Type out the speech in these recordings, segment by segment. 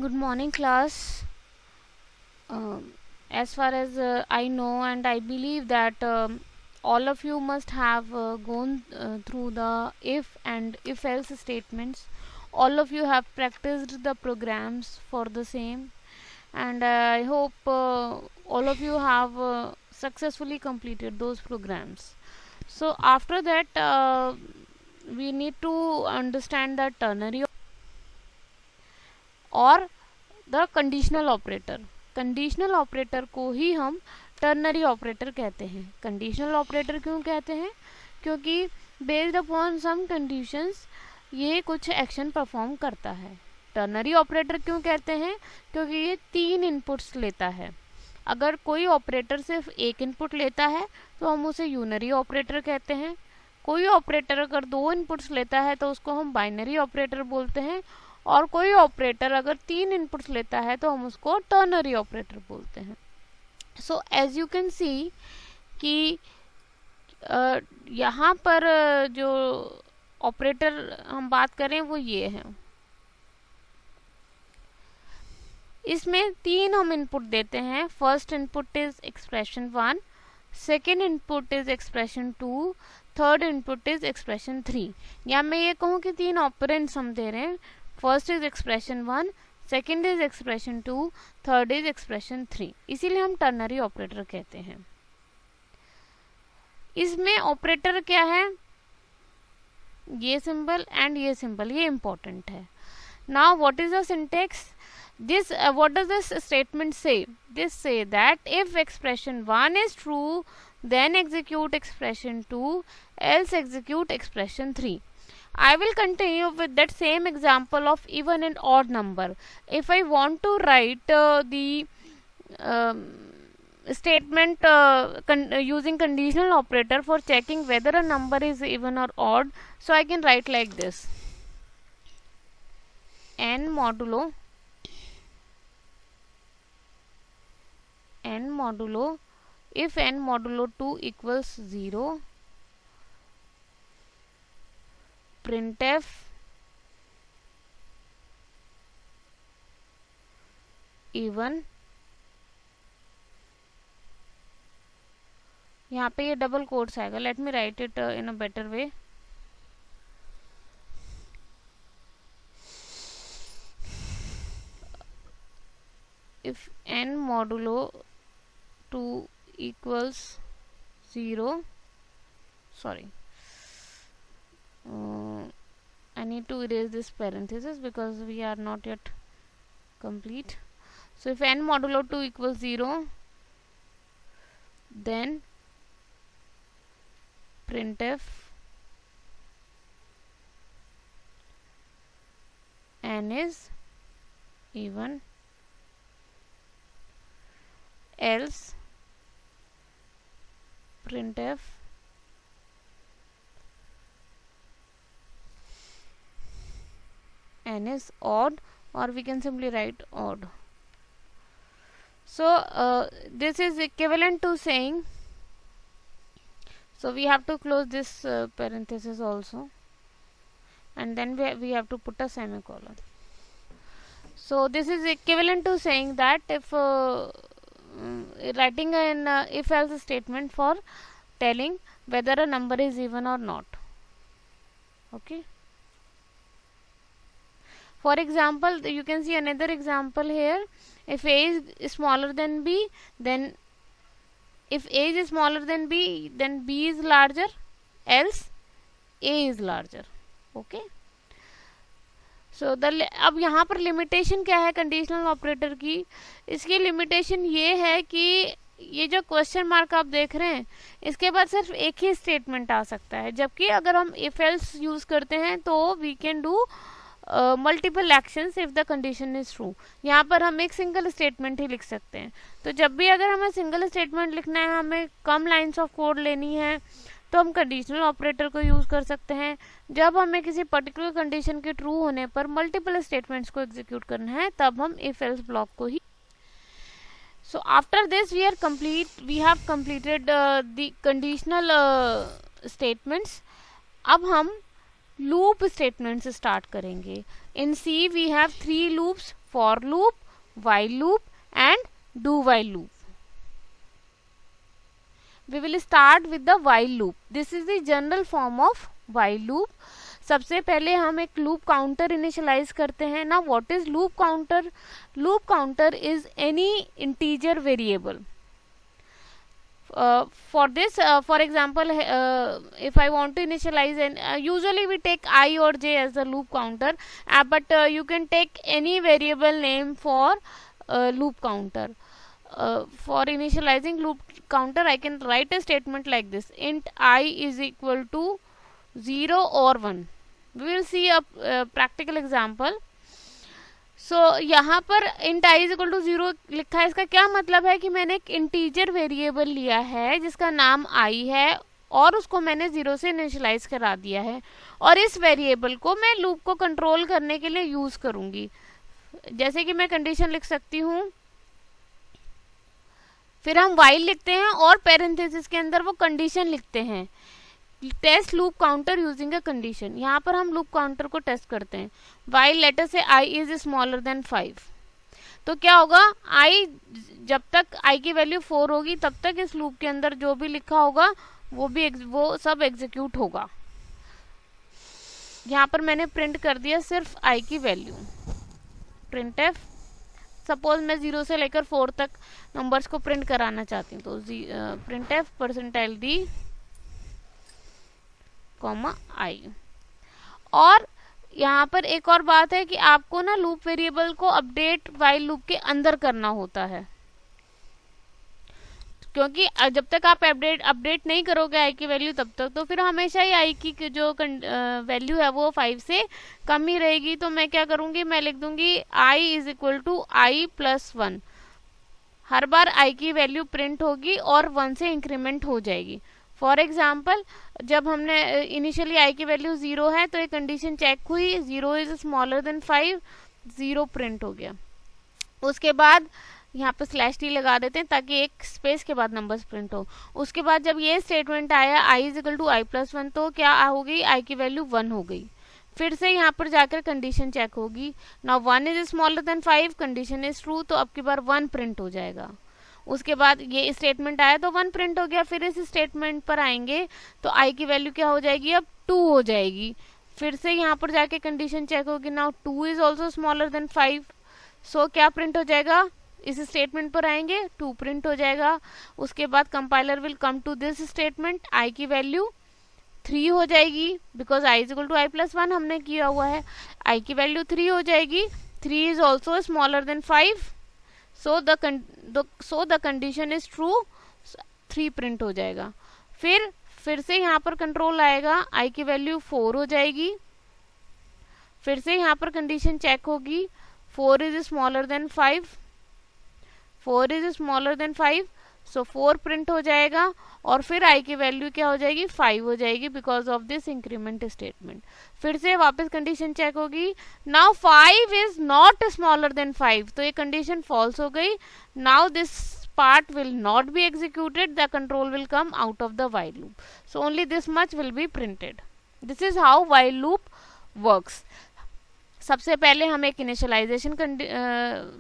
Good morning, class. As far as I know, and I believe that all of you must have gone through the if and if else statements. All of you have practiced the programs for the same, and I hope all of you have successfully completed those programs. So, after that, we need to understand the ternary और the conditional operator. Conditional operator को ही हम ternary operator कहते हैं. Conditional operator क्यों कहते हैं? क्योंकि based upon some conditions ये कुछ एक्शन परफॉर्म करता है. टर्नरी ऑपरेटर क्यों कहते हैं? क्योंकि ये 3 इनपुट्स लेता है. अगर कोई ऑपरेटर सिर्फ एक इनपुट लेता है तो हम उसे यूनरी ऑपरेटर कहते हैं. कोई ऑपरेटर अगर 2 इनपुट्स लेता है तो उसको हम बाइनरी ऑपरेटर बोलते हैं. और कोई ऑपरेटर अगर 3 इनपुट्स लेता है तो हम उसको टर्नरी ऑपरेटर बोलते हैं. So as you can see कि यहाँ पर जो ऑपरेटर हम बात करें वो ये है. इसमें 3 हम इनपुट देते हैं. First input is expression 1, second input is expression 2, third input is expression 3. या मैं ये कहूँ कि 3 ऑपरेंड्स हम दे रहे हैं. First is expression 1, second is expression 2, third is expression 3. इसीलिए हम टर्नरी ऑपरेटर कहते हैं. इसमें ऑपरेटर क्या है? ये सिंबल एंड ये सिंबल, ये इंपॉर्टेंट है. Now what is the syntax? This what does this statement say? This say that if expression 1 is true, then execute expression 2, else execute expression 3. I will continue with that same example of even and odd number. If I want to write the statement using conditional operator for checking whether a number is even or odd, so I can write like this: n modulo if n modulo 2 equals 0, printf even. यहाँ पे ये double quotes आएगा. Let me right it in a better way. if n modulo 2 equals 0, sorry, I need to erase this parenthesis because we are not yet complete. So if n modulo 2 equals 0, then printf n is even, else printf n is odd, or we can simply write odd. So this is equivalent to saying, so we have to close this parenthesis also, and then we have to put a semicolon. So this is equivalent to saying that if writing an if else statement for telling whether a number is even or not. Okay. For example, you can see another example here. If a is smaller than b, then if a is smaller than b, then b is larger, else a is larger. Okay. सो अब यहाँ पर limitation क्या है conditional operator की? इसकी limitation ये है कि ये जो क्वेश्चन मार्क आप देख रहे हैं, इसके बाद सिर्फ एक ही स्टेटमेंट आ सकता है. जबकि अगर हम इफ एल्स यूज करते हैं तो we can do multiple actions if the condition is true. यहाँ पर हम एक सिंगल स्टेटमेंट ही लिख सकते हैं. तो जब भी अगर हमें सिंगल स्टेटमेंट लिखना है, हमें कम लाइन्स ऑफ कोड लेनी है, तो हम कंडीशनल ऑपरेटर को यूज कर सकते हैं. जब हमें किसी पर्टिकुलर कंडीशन के ट्रू होने पर मल्टीपल स्टेटमेंट्स को एग्जीक्यूट करना है, तब हम इफ एल्स ब्लॉक को ही. So after this we have completed the conditional statements. अब हम लूप स्टेटमेंट्स स्टार्ट करेंगे. In C we have 3 loops: for loop, while loop and do while loop. We will start with the while loop. This is the general form of while loop. सबसे पहले हम एक loop counter initialise करते हैं ना. What is loop counter? Loop counter is any integer variable. For this, for example, if I want to initialize, and usually we take I or j as the loop counter, but you can take any variable name for loop counter. For initializing loop counter, I can write a statement like this: int I is equal to 0 or 1. We will see a practical example. सो यहाँ पर int i equal to 0 लिखा है. इसका क्या मतलब है कि मैंने एक इंटीजर वेरिएबल लिया है जिसका नाम i है और उसको मैंने 0 से इनिशियलाइज करा दिया है, और इस वेरिएबल को मैं लूप को कंट्रोल करने के लिए यूज करूंगी. जैसे कि मैं कंडीशन लिख सकती हूँ, फिर हम while लिखते हैं और पैरेंथेसिस के अंदर वो कंडीशन लिखते हैं. Test loop counter using a condition. यहाँ पर हम लूप काउंटर को टेस्ट करते हैं. while लेटर से i इज स्मॉलर देन 5. तो क्या होगा, i जब तक i की वैल्यू 4 होगी तब तक इस लूप के अंदर जो भी लिखा होगा वो सब एग्जीक्यूट होगा. यहाँ पर मैंने प्रिंट कर दिया सिर्फ i की वैल्यू. Print F. सपोज मैं 0 से लेकर 4 तक नंबर्स को प्रिंट कराना चाहती हूँ, तो print F percentile d comma i. और यहाँ पर एक और बात है कि आपको ना लूप वेरिएबल को अपडेट वाइल लूप के अंदर करना होता है, क्योंकि जब तक आप अपडेट नहीं करोगे i की वैल्यू तब तक तो फिर हमेशा ही i की जो वैल्यू है वो 5 से कम ही रहेगी. तो मैं क्या करूँगी, मैं लिख दूंगी i is equal to i plus 1. हर बार i की वैल्यू प्रिंट होगी और 1 से इंक्रीमेंट हो जाएगी. फॉर एग्जाम्पल, जब हमने इनिशियली i की वैल्यू 0 है तो एक कंडीशन चेक हुई, 0 इज स्मॉलर देन 5, 0 प्रिंट हो गया. उसके बाद यहाँ पे /t लगा देते हैं ताकि एक स्पेस के बाद नंबर्स प्रिंट हो. उसके बाद जब ये स्टेटमेंट आया i is equal to i plus 1, तो क्या हो गई, i की वैल्यू 1 हो गई. फिर से यहाँ पर जाकर कंडीशन चेक होगी. Now 1 is smaller then 5, condition is true, तो अब की बार 1 प्रिंट हो जाएगा. उसके बाद ये स्टेटमेंट आया तो 1 प्रिंट हो गया. फिर इस स्टेटमेंट पर आएंगे तो i की वैल्यू क्या हो जाएगी, अब 2 हो जाएगी. फिर से यहाँ पर जाके कंडीशन चेक होगी. Now 2 is also smaller than 5, सो क्या प्रिंट हो जाएगा, इस स्टेटमेंट पर आएंगे 2 प्रिंट हो जाएगा. उसके बाद compiler will come to this statement, i की वैल्यू 3 हो जाएगी, because i is equal to i plus 1 हमने किया हुआ है. i की वैल्यू 3 हो जाएगी. 3 is also smaller than 5, so the condition is true, 3 print हो जाएगा. फिर से यहाँ पर कंट्रोल आएगा, i की वैल्यू 4 हो जाएगी. फिर से यहाँ पर कंडीशन चेक होगी, 4 is smaller then 5, 4 is smaller then 5, so 4 print हो जाएगा. और फिर i की वैल्यू क्या हो जाएगी, 5 हो जाएगी, because of this increment statement. फिर से वापस कंडीशन चेक होगी. Now 5 is not smaller than 5, तो ये कंडीशन फॉल्स हो गई. Now this part will not be executed, the control will come out of the while loop, so only this much will be printed. This is how while loop works. सबसे पहले हम एक initialisation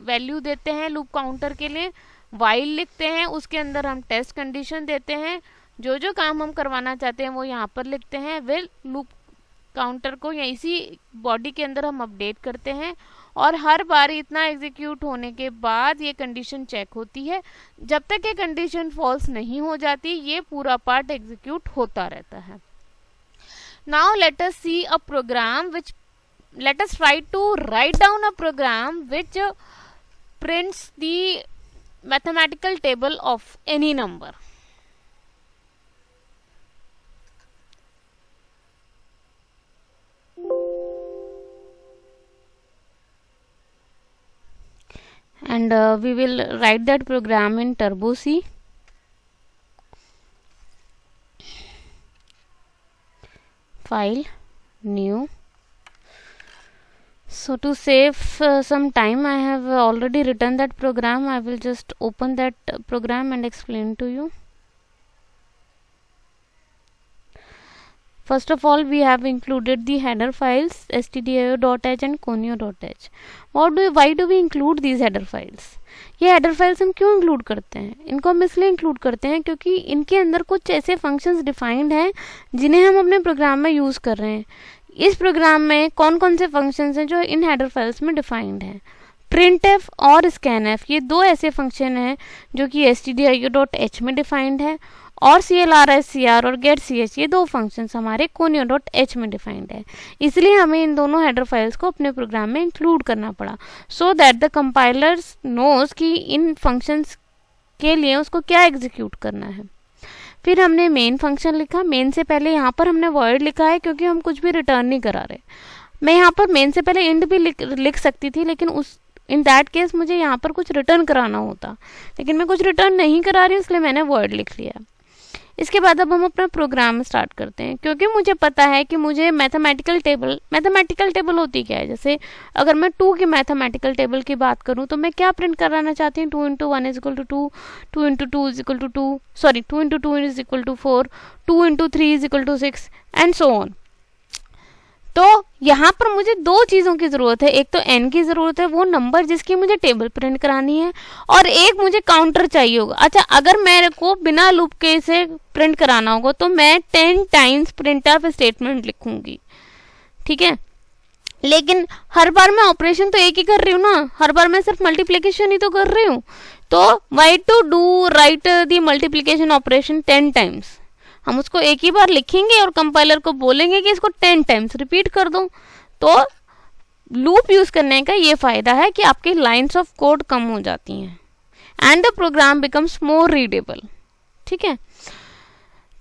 value देते हैं loop counter के लिए, while लिखते हैं, उसके अंदर हम टेस्ट कंडीशन देते हैं, जो जो काम हम करवाना चाहते हैं वो यहाँ पर लिखते हैं. फिर लूप काउंटर को या इसी बॉडी के अंदर हम अपडेट करते हैं, और हर बार इतना एग्जीक्यूट होने के बाद ये कंडीशन चेक होती है. जब तक ये कंडीशन फॉल्स नहीं हो जाती ये पूरा पार्ट एग्जीक्यूट होता रहता है. Now let us C a programme which let us try to write down a program which prints the mathematical table of any number. And we will write that program in Turbo C. File, new. So to save some time, I have already written that program. I will just open that program and explain to you. First of all, we have included the header files stdio.h and conio.h. Why do we include these header files? ये header files हम क्यों include करते हैं? इनको हम इसलिए include करते हैं क्योंकि इनके अंदर कुछ ऐसे फंक्शंस डिफाइंड हैं जिन्हें हम अपने प्रोग्राम में यूज़ कर रहे हैं. इस प्रोग्राम में कौन कौन से फंक्शंस हैं जो इन हेडर फाइल्स में डिफाइंड हैं? printf और scanf, ये दो ऐसे फंक्शन हैं जो कि stdio.h में डिफाइंड है, और clrscr और getch ये दो फंक्शंस हमारे conio.h में डिफाइंड है. इसलिए हमें इन दोनों हेडर फाइल्स को अपने प्रोग्राम में इंक्लूड करना पड़ा, so that the compilers knows कि इन फंक्शंस के लिए उसको क्या एग्जीक्यूट करना है. फिर हमने मेन फंक्शन लिखा. मेन से पहले यहाँ पर हमने वॉइड लिखा है क्योंकि हम कुछ भी रिटर्न नहीं करा रहे. मैं यहाँ पर मेन से पहले इंड भी लिख सकती थी, लेकिन इन दैट केस मुझे यहाँ पर कुछ रिटर्न कराना होता, लेकिन मैं कुछ रिटर्न नहीं करा रही, इसलिए मैंने वॉइड लिख लिया. इसके बाद अब हम अपना प्रोग्राम स्टार्ट करते हैं. क्योंकि मुझे पता है कि मुझे मैथमेटिकल टेबल होती क्या है. जैसे अगर मैं 2 की मैथमेटिकल टेबल की बात करूं तो मैं क्या प्रिंट कराना चाहती हूँ? 2 × 1 = 2, 2 × 2 = 2, सॉरी 2 × 2 = 4, 2 × 3 = 6 एंड सो ऑन. तो यहाँ पर मुझे दो चीज़ों की ज़रूरत है. एक तो n की ज़रूरत है, वो नंबर जिसकी मुझे टेबल प्रिंट करानी है, और एक मुझे काउंटर चाहिए होगा. अच्छा, अगर मेरे को बिना लूप के इसे प्रिंट कराना होगा तो मैं 10 टाइम्स printf स्टेटमेंट लिखूंगी. ठीक है, लेकिन हर बार मैं ऑपरेशन तो एक ही कर रही हूँ ना, हर बार मैं सिर्फ मल्टीप्लिकेशन ही तो कर रही हूँ. तो why to do write the multiplication operation 10 times, हम उसको एक ही बार लिखेंगे और कंपाइलर को बोलेंगे कि इसको 10 टाइम्स रिपीट कर दो. तो लूप यूज करने का ये फायदा है कि आपकी लाइंस ऑफ कोड कम हो जाती हैं and the program becomes more readable. ठीक है,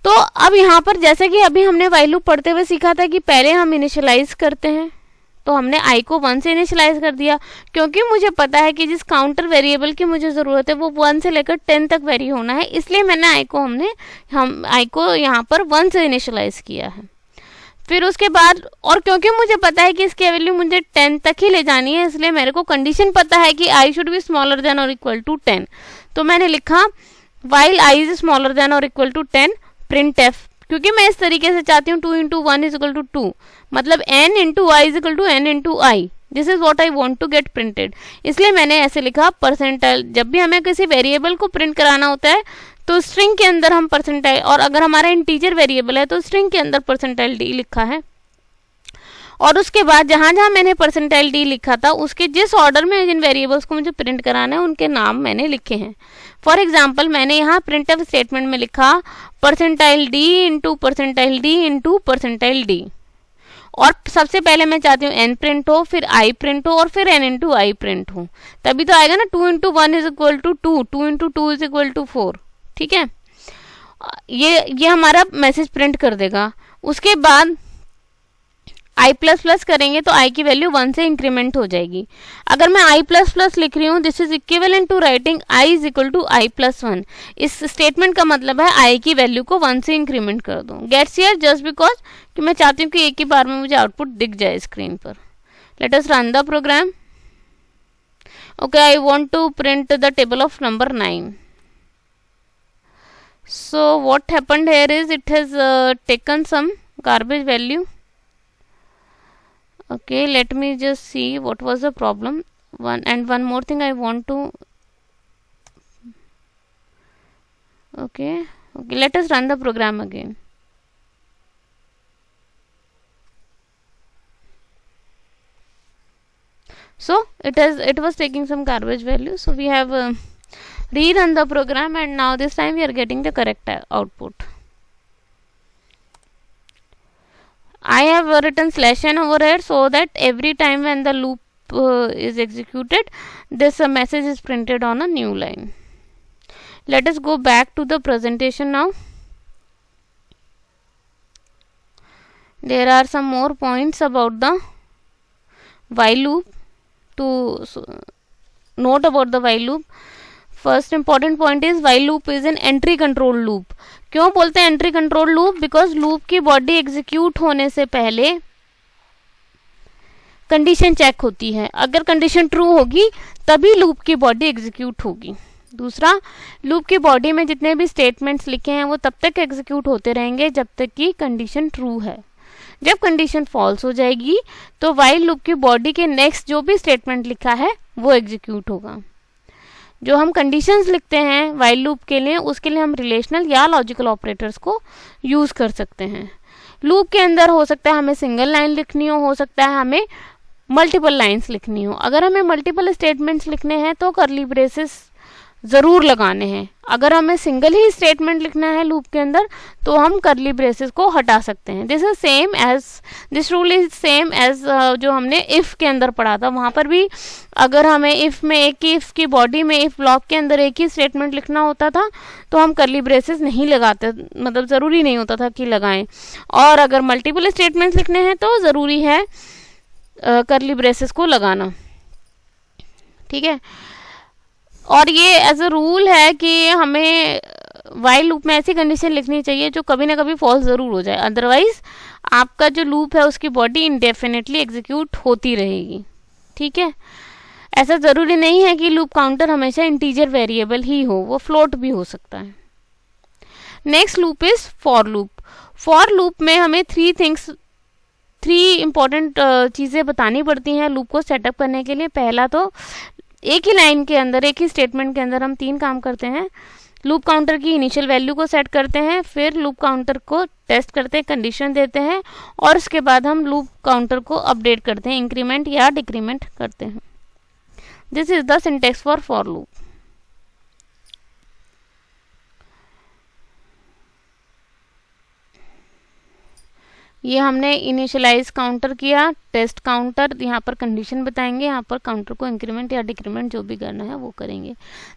तो अब यहाँ पर जैसे कि अभी हमने व्हाइल लूप पढ़ते हुए सीखा था कि पहले हम इनिशियलाइज करते हैं, तो हमने i को 1 से इनिशियलाइज कर दिया, क्योंकि मुझे पता है कि जिस काउंटर वेरिएबल की मुझे ज़रूरत है वो 1 से लेकर 10 तक वेरी होना है, इसलिए मैंने i को यहाँ पर 1 से इनिशियलाइज किया है. फिर उसके बाद, और क्योंकि मुझे पता है कि इसकी वैल्यू मुझे 10 तक ही ले जानी है, इसलिए मेरे को कंडीशन पता है कि i should be smaller than और इक्वल टू 10. तो मैंने लिखा while i is smaller then और इक्वल टू 10 printf, क्योंकि मैं इस तरीके से चाहती हूँ 2 × 1 = 2, मतलब n × i = n × i. This is what I want to get printed. इसलिए मैंने ऐसे लिखा परसेंटाइल. जब भी हमें किसी वेरिएबल को प्रिंट कराना होता है तो स्ट्रिंग के अंदर हम परसेंटाइल, और अगर हमारा इंटीजर वेरिएबल है तो स्ट्रिंग के अंदर परसेंटाइल d लिखा है. और उसके बाद जहाँ जहाँ मैंने परसेंटाइल d लिखा था उसके जिस ऑर्डर में जिन वेरिएबल्स को मुझे प्रिंट कराना है उनके नाम मैंने लिखे हैं. फॉर एग्जाम्पल, मैंने यहाँ printf स्टेटमेंट में लिखा percentile d × percentile d × percentile d, और सबसे पहले मैं चाहती हूँ n प्रिंट हो, फिर i प्रिंट हो, और फिर n × i प्रिंट हो, तभी तो आएगा ना 2 × 1 = 2, 2 × 2 = 4. ठीक है, ये हमारा मैसेज प्रिंट कर देगा. उसके बाद i++ करेंगे तो i की वैल्यू 1 से इंक्रीमेंट हो जाएगी. अगर मैं i++ लिख रही हूँ, this is equivalent to writing i = i+1. इस स्टेटमेंट का मतलब है i की वैल्यू को 1 से इंक्रीमेंट कर दूँ. गेट्स हियर जस्ट बिकॉज कि मैं चाहती हूँ कि एक ही बार में मुझे आउटपुट दिख जाए स्क्रीन पर. Let us run the program. Okay, I want to print the table of number 9. So what happened here is it has taken some garbage value. Okay, let me just see what was the problem. One more thing I want to, okay, let us run the program again. So it was taking some garbage value, so we have rerun the program, and now this time we are getting the correct output. I have written /n over here so that every time when the loop is executed, this message is printed on a new line. Let us go back to the presentation now. There are some more points about the while loop to note about the while loop. First important point is while loop is an entry control loop. क्यों बोलते हैं entry control loop? Because loop की body execute होने से पहले condition check होती है. अगर कंडीशन ट्रू होगी तभी लूप की बॉडी एग्जीक्यूट होगी. दूसरा, लूप की बॉडी में जितने भी स्टेटमेंट्स लिखे हैं वो तब तक एग्जीक्यूट होते रहेंगे जब तक कि कंडीशन ट्रू है। जब कंडीशन फॉल्स हो जाएगी तो व्हाइल लूप की बॉडी के नेक्स्ट जो भी स्टेटमेंट लिखा है वो एग्जीक्यूट होगा। जो हम कंडीशंस लिखते हैं व्हाइल लूप के लिए, उसके लिए हम रिलेशनल या लॉजिकल ऑपरेटर्स को यूज कर सकते हैं। लूप के अंदर हो सकता है हमें सिंगल लाइन लिखनी हो सकता है हमें मल्टीपल लाइंस लिखनी हो। अगर हमें मल्टीपल स्टेटमेंट्स लिखने हैं तो करली ब्रेसेस ज़रूर लगाने हैं। अगर हमें सिंगल ही स्टेटमेंट लिखना है लूप के अंदर तो हम करली ब्रेसेस को हटा सकते हैं। This rule is same as जो हमने इफ़ के अंदर पढ़ा था। वहाँ पर भी अगर हमें इफ़ में इफ़ की बॉडी में इफ़ ब्लॉक के अंदर एक ही स्टेटमेंट लिखना होता था तो हम करली ब्रेसेस नहीं लगाते, मतलब ज़रूरी नहीं होता था कि लगाएं। और अगर मल्टीपल स्टेटमेंट्स लिखने हैं तो ज़रूरी है करली ब्रेसेस को लगाना। ठीक है, और ये एज अ रूल है कि हमें व्हाइल लूप में ऐसी कंडीशन लिखनी चाहिए जो कभी ना कभी फॉल्स ज़रूर हो जाए, अदरवाइज आपका जो लूप है उसकी बॉडी इंडेफिनेटली एग्जीक्यूट होती रहेगी। ठीक है, ऐसा ज़रूरी नहीं है कि लूप काउंटर हमेशा इंटीजर वेरिएबल ही हो, वो फ्लोट भी हो सकता है। Next loop is for loop. For loop में हमें थ्री इंपॉर्टेंट चीज़ें बतानी पड़ती हैं लूप को सेटअप करने के लिए। पहला तो एक ही लाइन के अंदर, एक ही स्टेटमेंट के अंदर हम 3 काम करते हैं। लूप काउंटर की इनिशियल वैल्यू को सेट करते हैं, फिर लूप काउंटर को टेस्ट करते हैं, कंडीशन देते हैं, और उसके बाद हम लूप काउंटर को अपडेट करते हैं, इंक्रीमेंट या डिक्रीमेंट करते हैं। This is the syntax for loop. ये हमने इनिशियलाइज काउंटर किया, टेस्ट काउंटर, यहाँ पर कंडीशन बताएंगे, यहाँ पर काउंटर को इंक्रीमेंट या डिक्रीमेंट जो भी करना है वो करेंगे।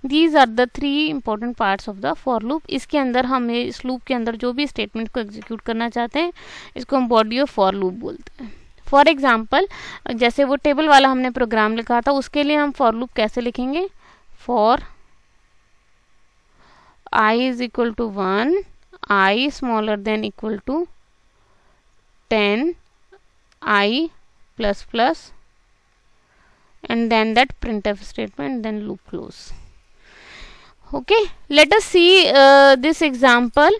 These are the 3 important parts of the for loop. इसके अंदर हम इस लूप के अंदर जो भी स्टेटमेंट को एग्जीक्यूट करना चाहते हैं इसको हम बॉडी ऑफ फॉर लूप बोलते हैं। फॉर एग्जाम्पल, जैसे वो टेबल वाला हमने प्रोग्राम लिखा था उसके लिए हम फॉर लूप कैसे लिखेंगे? For i is equal to 1, i smaller than equal to 10 I plus plus, and then that printf statement, then loop close. Okay, let us see this example.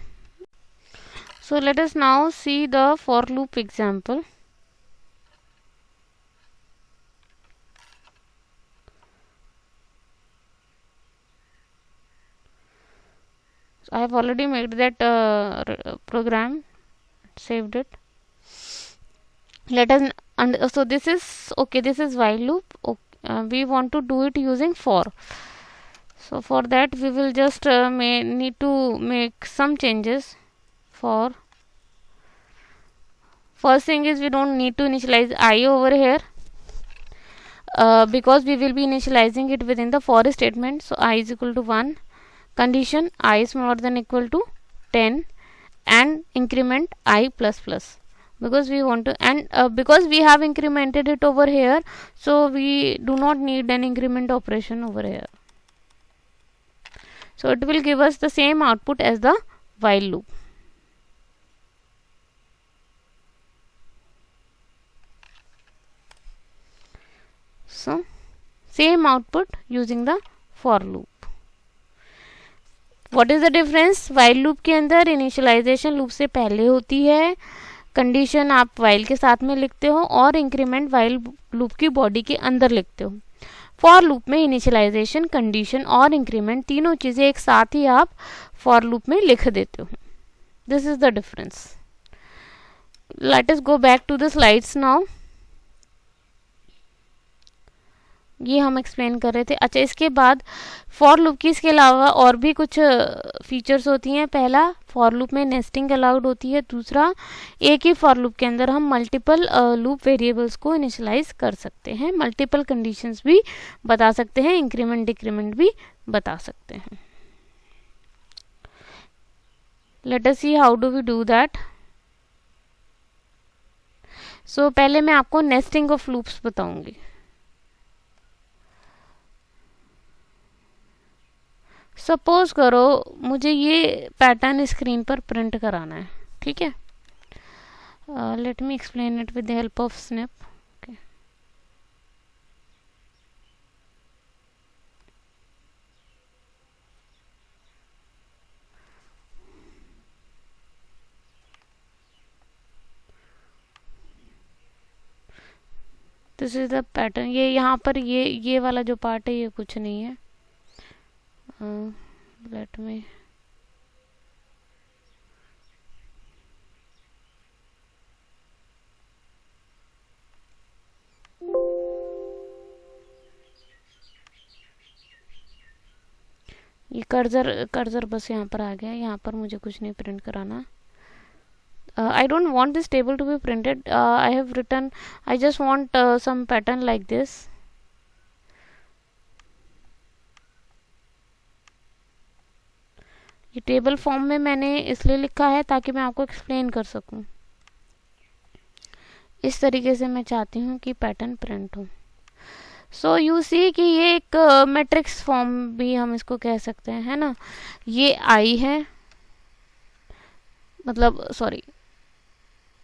So let us now see the for loop example. So I have already made that program, saved it. Let us so this is okay, this is while loop. Okay, we want to do it using for. So for that we will just need to make some changes. For first thing is we don't need to initialize I over here because we will be initializing it within the for statement. So I is equal to 1, condition I is smaller than equal to 10, and increment I plus plus, because we want to, and because we have incremented it over here, so we do not need an increment operation over here. So it will give us the same output as the while loop. So same output using the for loop. What is the difference? while loop के अंदर initialization loop से पहले होती है, condition आप while के साथ में लिखते हो, और इंक्रीमेंट वाइल लूप की बॉडी के अंदर लिखते हो। फॉर लूप में इनिशियलाइजेशन, कंडीशन और इंक्रीमेंट तीनों चीज़ें एक साथ ही आप फॉर लूप में लिख देते हो। This is the difference. Let us go back to the slides now. ये हम एक्सप्लेन कर रहे थे। अच्छा, इसके बाद फॉर लूप की इसके अलावा और भी कुछ फीचर्स होती हैं। पहला, फॉर लूप में नेस्टिंग अलाउड होती है। दूसरा, एक ही फॉर लूप के अंदर हम मल्टीपल लूप वेरिएबल्स को इनिशियलाइज कर सकते हैं, मल्टीपल कंडीशंस भी बता सकते हैं, इंक्रीमेंट डिक्रीमेंट भी बता सकते हैं। Let us see how do we do that. So पहले मैं आपको नेस्टिंग ऑफ लूप्स बताऊंगी। सपोज करो मुझे ये पैटर्न स्क्रीन पर प्रिंट कराना है, ठीक है। Let me explain it with the help of snap. This is the pattern. ये यहाँ पर ये वाला जो पार्ट है ये कुछ नहीं है। लेट मी ये कर्जर बस यहाँ पर आ गया। यहाँ पर मुझे कुछ नहीं प्रिंट कराना। I don't want this table to be printed. I have written, I just want some pattern like this. ये टेबल फॉर्म में मैंने इसलिए लिखा है ताकि मैं आपको एक्सप्लेन कर सकूं। इस तरीके से मैं चाहती हूँ कि पैटर्न प्रिंट हो। सो यू सी कि ये एक मैट्रिक्स फॉर्म भी हम इसको कह सकते हैं, है ना। ये आई है, मतलब sorry,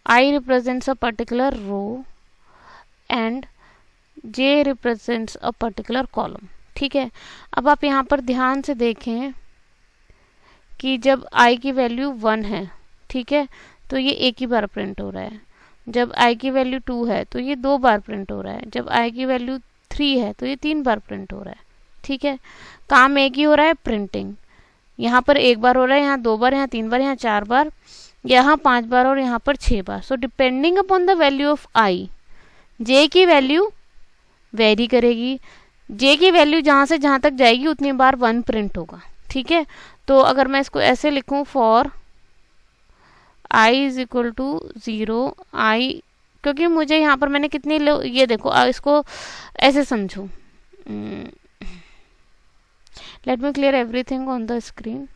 I represents a particular row and J represents a particular column। ठीक है, अब आप यहाँ पर ध्यान से देखें कि जब I की वैल्यू 1 है, ठीक है, तो ये एक ही बार प्रिंट हो रहा है। जब I की वैल्यू 2 है तो ये 2 बार प्रिंट हो रहा है। जब I की वैल्यू 3 है तो ये 3 बार प्रिंट हो रहा है। ठीक है, काम एक ही हो रहा है, प्रिंटिंग। यहाँ पर 1 बार हो रहा है, यहाँ 2 बार, यहाँ 3 बार, यहाँ 4 बार, यहाँ 5 बार और यहाँ पर 6 बार। So depending upon the value of i, j की वैल्यू वेरी करेगी। जे की वैल्यू जहाँ से जहाँ तक जाएगी उतनी बार 1 प्रिंट होगा। ठीक है, तो अगर मैं इसको ऐसे लिखूँ, for i is equal to 0, i, क्योंकि मुझे यहाँ पर मैंने कितनी ये देखो, इसको ऐसे समझो। Let me clear everything on the screen.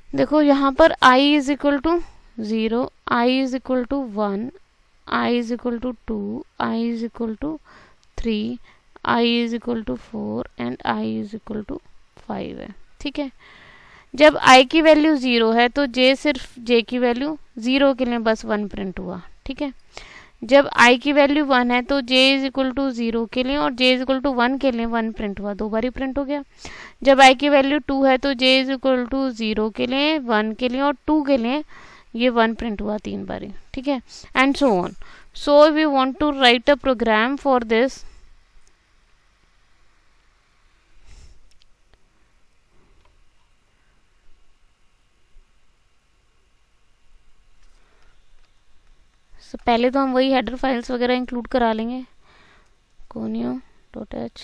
देखो यहाँ पर i is equal to 0, i is equal to 1, i is equal to 2, i is equal to 3, i is equal to 4 and i is equal to 5 है। ठीक है, जब i की value 0 है तो j सिर्फ j की वैल्यू 0 के लिए बस 1 प्रिंट हुआ। ठीक है, जब i की वैल्यू 1 है तो j इज इक्वल टू 0 के लिए और j इज इक्वल टू 1 के लिए 1 प्रिंट हुआ, 2 बार ही प्रिंट हो गया। जब i की वैल्यू 2 है तो j इज इक्वल टू 0 के लिए, 1 के लिए और 2 के लिए ये 1 प्रिंट हुआ 3 बार। ठीक है, and so on. So we want to write a program for this. पहले तो हम वही हेडर फाइल्स वगैरह इंक्लूड करा लेंगे, conio.h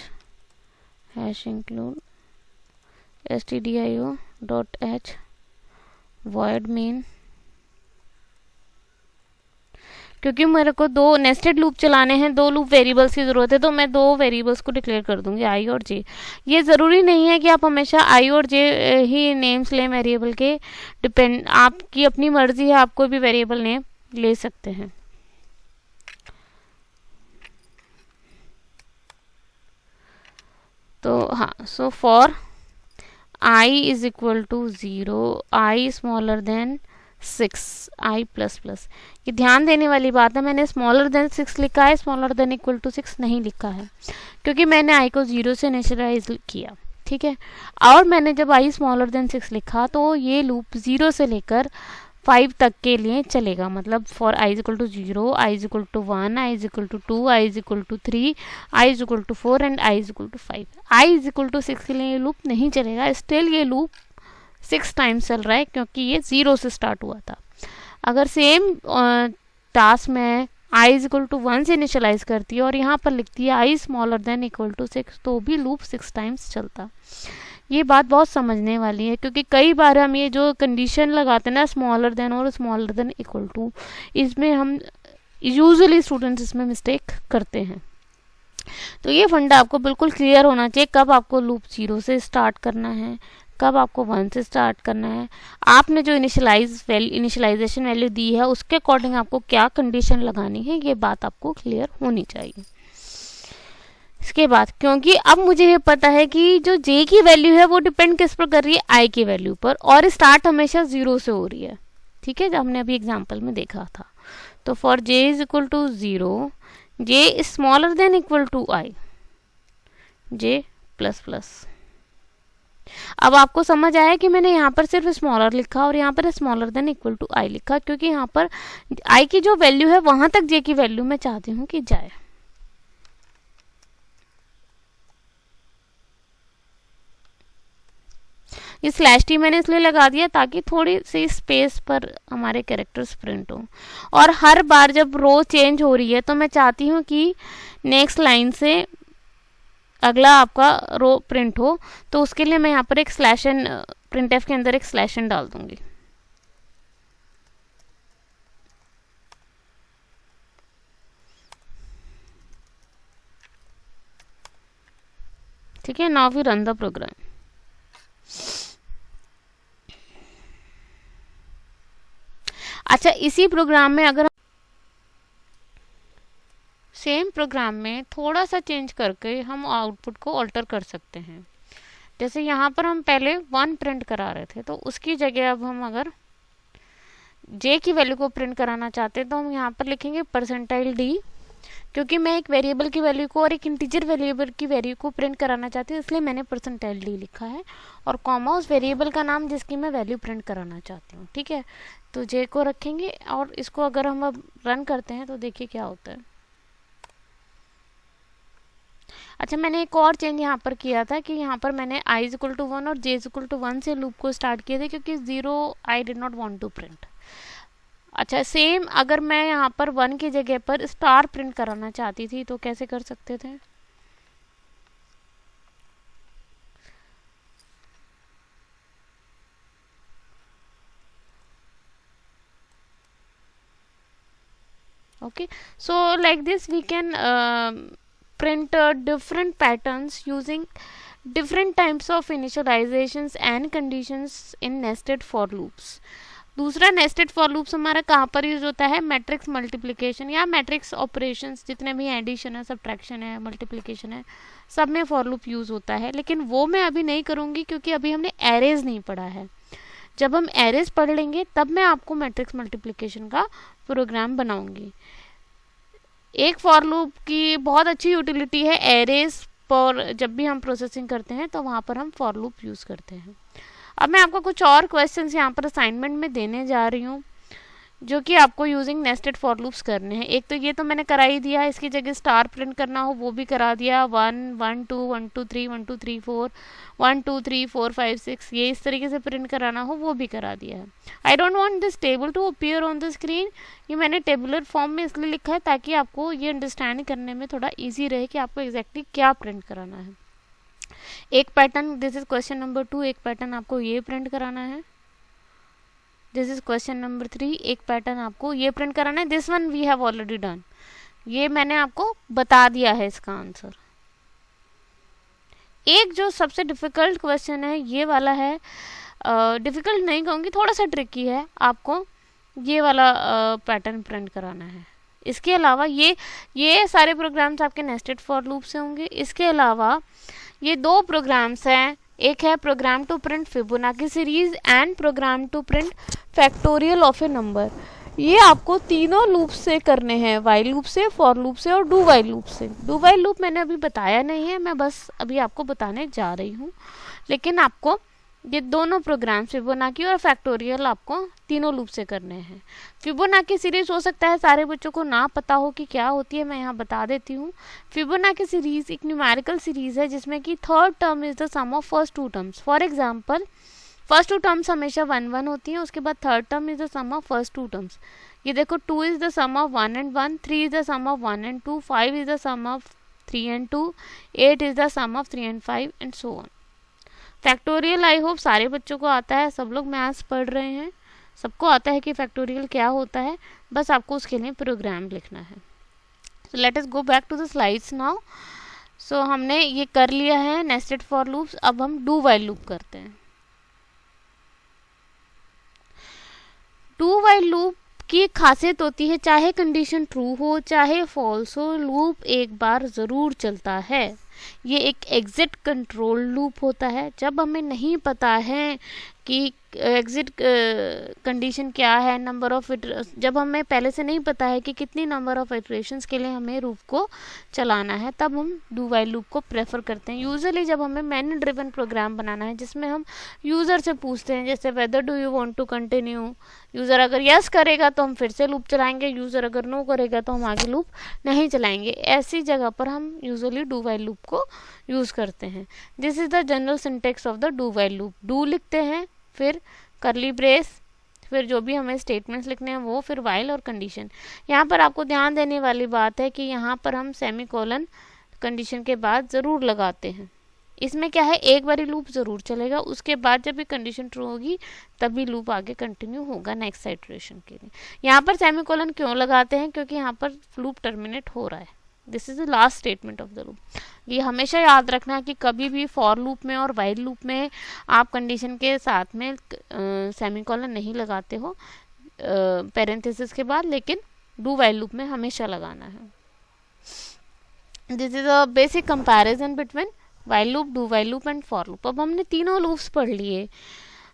hash include stdio.h void main, क्योंकि मेरे को 2 नेस्टेड लूप चलाने हैं, 2 लूप वेरिएबल्स की ज़रूरत है, तो मैं 2 वेरिएबल्स को डिक्लेयर कर दूंगी, आई और जे। ये ज़रूरी नहीं है कि आप हमेशा आई और जे ही नेम्स लें वेरिएबल के, डिपेंड, आपकी अपनी मर्जी है, आप कोई भी वेरिएबल नेम ले सकते हैं। तो हाँ, so for i is equal to 0, i smaller than 6, i plus plus. ये ध्यान देने वाली बात है, मैंने स्मॉलर देन 6 लिखा है, स्मॉलर देन इक्वल टू 6 नहीं लिखा है, क्योंकि मैंने i को 0 से इनिशियलाइज किया। ठीक है, और मैंने जब i स्मॉलर देन 6 लिखा तो ये लूप 0 से लेकर 5 तक के लिए चलेगा, मतलब for i is equal to 0, i is equal to 1, i is equal to 2, i is equal to 3, i is equal to 4 and i is equal to 5। i is equal to 6 के लिए ये लूप नहीं चलेगा, still ये loop 6 times चल रहा है, क्योंकि ये 0 से स्टार्ट हुआ था। अगर सेम टास्क में i इज इक्वल टू 1 से इनिशियलाइज करती है और यहाँ पर लिखती है i smaller than equal to 6, तो भी लूप 6 टाइम्स चलता। ये बात बहुत समझने वाली है, क्योंकि कई बार हम ये जो कंडीशन लगाते हैं ना, स्मॉलर देन और स्मॉलर देन इक्वल टू, इसमें हम यूजुअली स्टूडेंट्स इसमें मिस्टेक करते हैं। तो ये फंडा आपको बिल्कुल क्लियर होना चाहिए, कब आपको लूप 0 से स्टार्ट करना है, कब आपको 1 से स्टार्ट करना है, आपने जो इनिशियलाइजेशन वैल्यू दी है उसके अकॉर्डिंग आपको क्या कंडीशन लगानी है, ये बात आपको क्लियर होनी चाहिए। इसके बाद क्योंकि अब मुझे ये पता है कि जो j की वैल्यू है वो डिपेंड किस पर कर रही है, i की वैल्यू पर, और स्टार्ट हमेशा 0 से हो रही है, ठीक है, जो हमने अभी एग्जाम्पल में देखा था। तो for j is equal to 0, j is smaller than equal to i, j plus plus. अब आपको समझ आया कि मैंने यहाँ पर सिर्फ स्मॉलर लिखा और यहाँ पर smaller than equal to i लिखा, क्योंकि यहाँ पर i की जो वैल्यू है वहां तक j की वैल्यू मैं चाहती हूँ कि जाए। ये स्लैश टी मैंने इसलिए लगा दिया ताकि थोड़ी सी स्पेस पर हमारे कैरेक्टर्स प्रिंट हो, और हर बार जब रो चेंज हो रही है तो मैं चाहती हूँ कि नेक्स्ट लाइन से अगला आपका रो प्रिंट हो, तो उसके लिए मैं यहाँ पर एक स्लैश एन, प्रिंट एफ के अंदर एक स्लैश एन डाल दूंगी। ठीक है, now we run the program. अच्छा, इसी प्रोग्राम में अगर सेम प्रोग्राम में थोड़ा सा चेंज करके हम आउटपुट को ऑल्टर कर सकते हैं। जैसे यहाँ पर हम पहले 1 प्रिंट करा रहे थे, तो उसकी जगह अब हम अगर j की वैल्यू को प्रिंट कराना चाहते हैं तो हम यहाँ पर लिखेंगे %d, क्योंकि मैं एक वेरिएबल की वैल्यू को और एक इंटीजर वेरिएबल की वैल्यू को प्रिंट कराना चाहती हूँ, इसलिए मैंने %d लिखा है, और कॉमा उस वेरिएबल का नाम जिसकी मैं वैल्यू प्रिंट कराना चाहती हूँ। ठीक है, तो j को रखेंगे, और इसको अगर हम अब रन करते हैं तो देखिए क्या होता है। अच्छा, मैंने एक और चेंज यहाँ पर किया था कि यहाँ पर मैंने i इज इक्वल टू 1 और j इज इक्वल टू 1 से लूप को स्टार्ट किए थे, क्योंकि 0 I did not want to print. अच्छा, सेम अगर मैं यहाँ पर 1 की जगह पर स्टार प्रिंट कराना चाहती थी तो कैसे कर सकते थे? Okay, so like this we can print different patterns using different types of initializations and conditions in nested for loops. दूसरा नेस्टेड फॉर लूप्स हमारा कहाँ पर यूज होता है? मैट्रिक्स मल्टीप्लिकेशन या मैट्रिक्स ऑपरेशंस, जितने भी एडिशन है, सब्ट्रैक्शन है, मल्टीप्लिकेशन है, सब में फॉर लूप यूज होता है, लेकिन वो मैं अभी नहीं करूँगी क्योंकि अभी हमने एरेज नहीं पढ़ा है। जब हम एरेज पढ़ लेंगे तब मैं आपको मैट्रिक्स मल्टीप्लिकेशन का प्रोग्राम बनाऊंगी। एक फॉर लूप की बहुत अच्छी यूटिलिटी है एरेज पर, जब भी हम प्रोसेसिंग करते हैं तो वहाँ पर हम फॉर लूप यूज़ करते हैं। अब मैं आपको कुछ और क्वेश्चंस यहाँ पर असाइनमेंट में देने जा रही हूँ जो कि आपको यूजिंग नेस्टेड फॉर लूप्स करने हैं। एक तो ये तो मैंने करा ही दिया, इसकी जगह स्टार प्रिंट करना हो वो भी करा दिया, 1 1 2 1 2 3 1 2 3 4 1 2 3 4 5 6, ये इस तरीके से प्रिंट कराना हो वो भी करा दिया है। I don't want this table to appear on the screen, ये मैंने टेबुलर फॉर्म में इसलिए लिखा है ताकि आपको ये अंडरस्टैंड करने में थोड़ा ईजी रहे कि आपको एग्जैक्टली क्या प्रिंट कराना है। एक pattern, this is question number 2, एक पैटर्न आपको ये प्रिंट कराना है। दिस इज क्वेश्चन नंबर 3, एक पैटर्न आपको ये प्रिंट कराना है। This one we have already done, ये मैंने आपको बता दिया है इसका आंसर। एक जो सबसे डिफिकल्ट क्वेश्चन है ये वाला है, डिफिकल्ट नहीं कहूँगी, थोड़ा सा ट्रिकी है, आपको ये वाला पैटर्न प्रिंट कराना है। इसके अलावा ये सारे प्रोग्राम्स आपके नेस्टेड फॉर लूप से होंगे। इसके अलावा ये 2 प्रोग्राम्स हैं, एक है program to print Fibonacci series and program to print factorial of a number. ये आपको तीनों लूप से करने हैं, वाइल लूप से, फॉर लूप से और डू वाइल लूप से। डू वाइल लूप मैंने अभी बताया नहीं है, मैं बस अभी आपको बताने जा रही हूँ, लेकिन आपको ये दोनों प्रोग्राम फिबोनाची और फैक्टोरियल आपको तीनों लूप से करने हैं। फिबोनाची सीरीज हो सकता है सारे बच्चों को ना पता हो कि क्या होती है, मैं यहाँ बता देती हूँ। फिबोनाची सीरीज एक न्यूमेरिकल सीरीज है जिसमें कि third term is the sum of first 2 terms. For example, first 2 terms हमेशा 1 1 होती हैं, उसके बाद third term is the sum of first 2 terms. ये देखो, 2 is the sum of 1 and 1, 3 is the sum of 1 and 2, 5 is the sum of 3 and 2, 8 is the sum of 3 and 5 and so on. Factorial I hope सारे बच्चों को आता है, सब लोग maths पढ़ रहे हैं, सबको आता है कि फैक्टोरियल क्या होता है, बस आपको उसके लिए प्रोग्राम लिखना है। So let us go back to the slides now. So हमने ये कर लिया है नेस्टेड फॉर लूप्स, अब हम डू वाइल लूप करते हैं। डू वाइल लूप की एक खासियत होती है, चाहे कंडीशन ट्रू हो चाहे फॉल्स हो, लूप एक बार ज़रूर चलता है। ये एक एग्जिट कंट्रोल लूप होता है। जब हमें नहीं पता है कि एग्जिट कंडीशन क्या है, नंबर ऑफ जब हमें पहले से नहीं पता है कि कितनी नंबर ऑफ इटरेशंस के लिए हमें लूप को चलाना है, तब हम डू वाइल लूप को प्रेफर करते हैं। यूजुअली जब हमें मैन्युअल ड्रिवन प्रोग्राम बनाना है जिसमें हम यूज़र से पूछते हैं, जैसे whether do you want to continue, user अगर यस करेगा तो हम फिर से लूप चलाएंगे, यूज़र अगर नो करेगा तो हम आगे लूप नहीं चलाएंगे। ऐसी जगह पर हम यूजुअली डू वाइल लूप को यूज़ करते हैं। This is the general syntax of the do while loop. Do लिखते हैं, फिर करली ब्रेस, फिर जो भी हमें स्टेटमेंट्स लिखने हैं वो, फिर वाइल और कंडीशन। यहाँ पर आपको ध्यान देने वाली बात है कि यहाँ पर हम सेमीकोलन कंडीशन के बाद ज़रूर लगाते हैं। इसमें क्या है, एक बारी लूप ज़रूर चलेगा, उसके बाद जब भी कंडीशन ट्रू होगी तभी लूप आगे कंटिन्यू होगा नेक्स्ट इटरेशन के लिए। यहाँ पर सेमीकोलन क्यों लगाते हैं, क्योंकि यहाँ पर लूप टर्मिनेट हो रहा है। This is the last statement of the loop. ये हमेशा याद रखना है कि कभी भी फॉर लूप में और वाइल लूप में आप कंडीशन के साथ में सेमीकोलन नहीं लगाते हो पैरेंथेसिस के बाद, लेकिन डू वाइल लूप में हमेशा लगाना है। This is a basic comparison between while loop, do while loop and for loop. अब हमने तीनों लूप्स पढ़ लिए,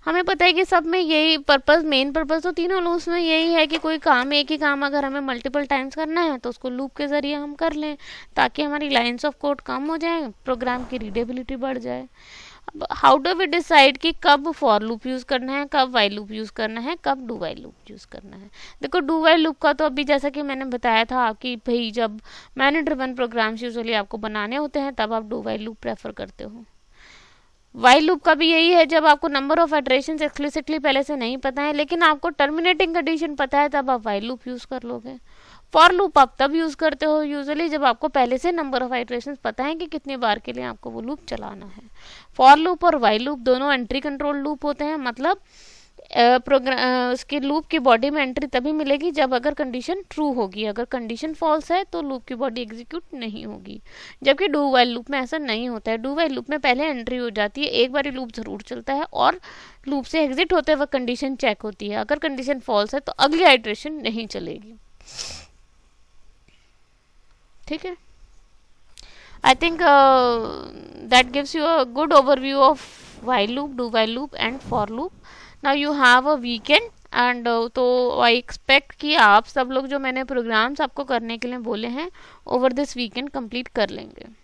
हमें पता है कि सब में यही पर्पस, मेन पर्पस तो तीनों लूप्स में यही है कि कोई काम, एक ही काम अगर हमें मल्टीपल टाइम्स करना है तो उसको लूप के ज़रिए हम कर लें, ताकि हमारी लाइंस ऑफ कोड कम हो जाए, प्रोग्राम की रीडेबिलिटी बढ़ जाए। अब हाउ डू वी डिसाइड कि कब फॉर लूप यूज़ करना है, कब वाइल लूप यूज़ करना है, कब डू वाइल लूप यूज़ करना है। देखो डू वाइल लूप का तो अभी जैसा कि मैंने बताया था कि भाई जब मैन्युअल ड्रिवन प्रोग्राम्स यूजुअली आपको बनाने होते हैं तब आप डू वाइल लूप प्रेफर करते हो। वाइल लूप का भी यही है, जब आपको नंबर ऑफ इटरेशंस एक्सप्लिसिटली पहले से नहीं पता है लेकिन आपको टर्मिनेटिंग कंडीशन पता है, तब आप वाइल लूप यूज़ कर लोगे। फॉर लूप आप तब यूज़ करते हो यूजुअली जब आपको पहले से नंबर ऑफ इटरेशंस पता है कि कितनी बार के लिए आपको वो लूप चलाना है। फॉर लूप और वाइल लूप दोनों एंट्री कंट्रोल लूप होते हैं, मतलब उसकी लूप की बॉडी में एंट्री तभी मिलेगी जब अगर कंडीशन ट्रू होगी, अगर कंडीशन फॉल्स है तो लूप की बॉडी एग्जीक्यूट नहीं होगी। जबकि डू वाइल लूप में ऐसा नहीं होता है। डू वाइल लूप में पहले एंट्री हो जाती है, एक बार लूप ज़रूर चलता है और लूप से एग्जिट होते वक्त कंडीशन चेक होती है। अगर कंडीशन फॉल्स है तो अगली आइट्रेशन नहीं चलेगी। ठीक है, I think that gives you a good overview of while loop, do while loop and for loop. Now you have a weekend and तो आई एक्सपेक्ट कि आप सब लोग जो मैंने प्रोग्राम्स आपको करने के लिए बोले हैं ओवर दिस वीकेंड कंप्लीट कर लेंगे।